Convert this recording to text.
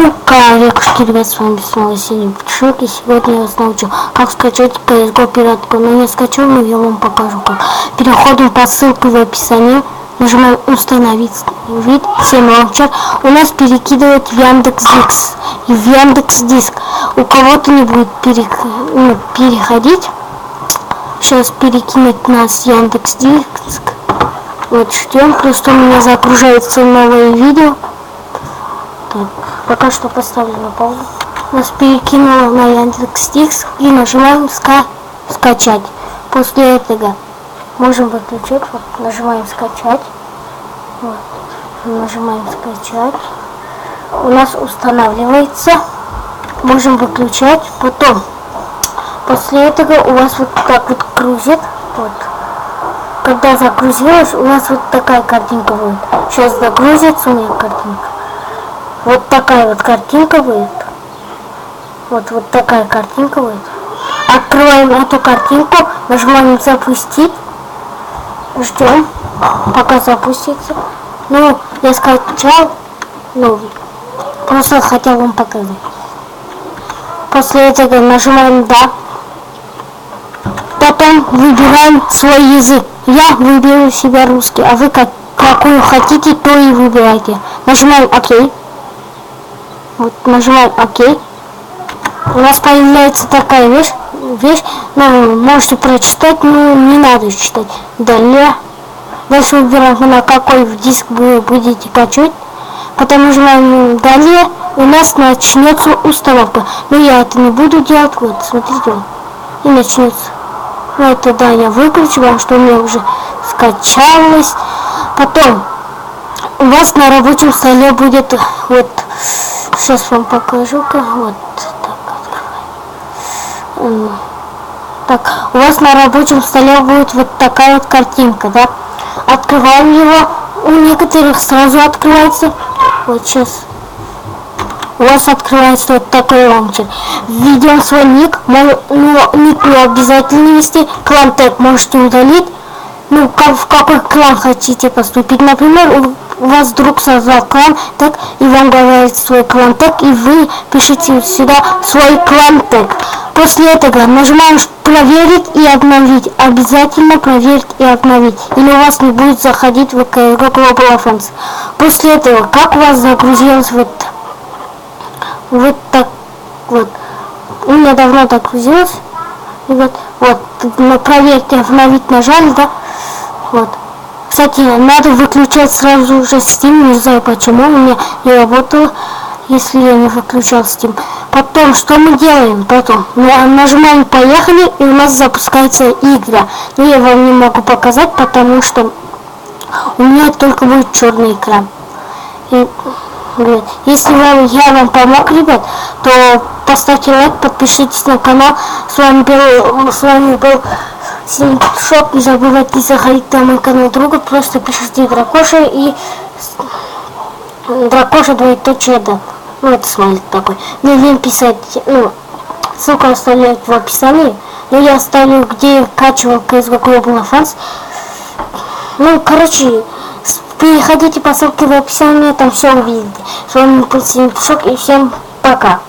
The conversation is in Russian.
Ну, ребятушки, ребят, с вами снова Синий Петушок, и сегодня я вас научу, как скачать CSGO пиратку. Но не скачу, но я вам покажу как. Переходим по ссылке в описании, нажимаем установить вид, 7 лаунчер. У нас перекидывает в Яндекс.Диск. И в Яндекс.Диск у кого-то не будет переходить. Сейчас перекинет нас Яндекс.Диск. Вот ждем, просто у меня загружается новое видео. Так, пока что поставлю на паузу. Нас перекинуло на Яндекс.Диск и нажимаем скачать. После этого можем выключить. Вот, нажимаем скачать. Вот, нажимаем скачать. У нас устанавливается. Можем выключать. Потом после этого у вас вот так вот грузит. Вот. Когда загрузилось, у нас вот такая картинка будет. Сейчас загрузится у меня картинка. Вот такая вот картинка будет. Вот такая картинка будет. Открываем эту картинку, нажимаем запустить. Ждем, пока запустится. Ну, я скачал новый. Просто хотел вам показать. После этого нажимаем да. Потом выбираем свой язык. Я выберу себе русский, а вы какую хотите, то и выбирайте. Нажимаем ОК. Вот, нажимаем ОК. У нас появляется такая вещь, ну, можете прочитать, но не надо читать. Далее. Дальше выбираем, на какой диск вы будете качать. Потом нажимаем далее, у нас начнется установка. Но я это не буду делать, вот, смотрите, и начнется. Ну, это да, я выключу, потому что у меня уже скачалось. Потом у вас на рабочем столе будет вот. Сейчас вам покажу-ка. Вот так открываем. Так, у вас на рабочем столе будет вот такая вот картинка, да? Открываем его. У некоторых сразу открывается. Вот сейчас. У вас открывается вот такой лаунчер. Введем свой ник. Ник не обязательно ввести. Клан тег можете удалить. Ну, в какой клан хотите поступить. Например, у вас друг создал клан тег, и вам говорит свой клан тег, и вы пишите сюда свой клан тег. После этого нажимаем проверить и обновить. Обязательно проверить и обновить. Или у вас не будет заходить в CSGO Global Offense. После этого, как у вас загрузилось вот так вот. У меня давно так грузилось. И вот на проверить и обновить нажали, да? Вот. Кстати, надо выключать сразу же Steam, не знаю почему, у меня не работало, если я не выключал Steam. Потом, что мы делаем? Потом нажимаем поехали, и у нас запускается игра. Но я вам не могу показать, потому что у меня только будет черный экран. И, ребят, если я вам помог, ребят, то поставьте лайк, подпишитесь на канал. С вами был Синий Петушок. Не забывайте заходить на мой канал друга. Просто пишите Дракоша и Дракоша двоеточие да. Ну, это смайлик такой. Не лень писать. Ну, ссылку оставляю в описании. Но я оставлю, где я качивал CSGO Global Offense. Ну, короче, переходите по ссылке в описании, там все увидите. С вами был Синий Петушок, и всем пока.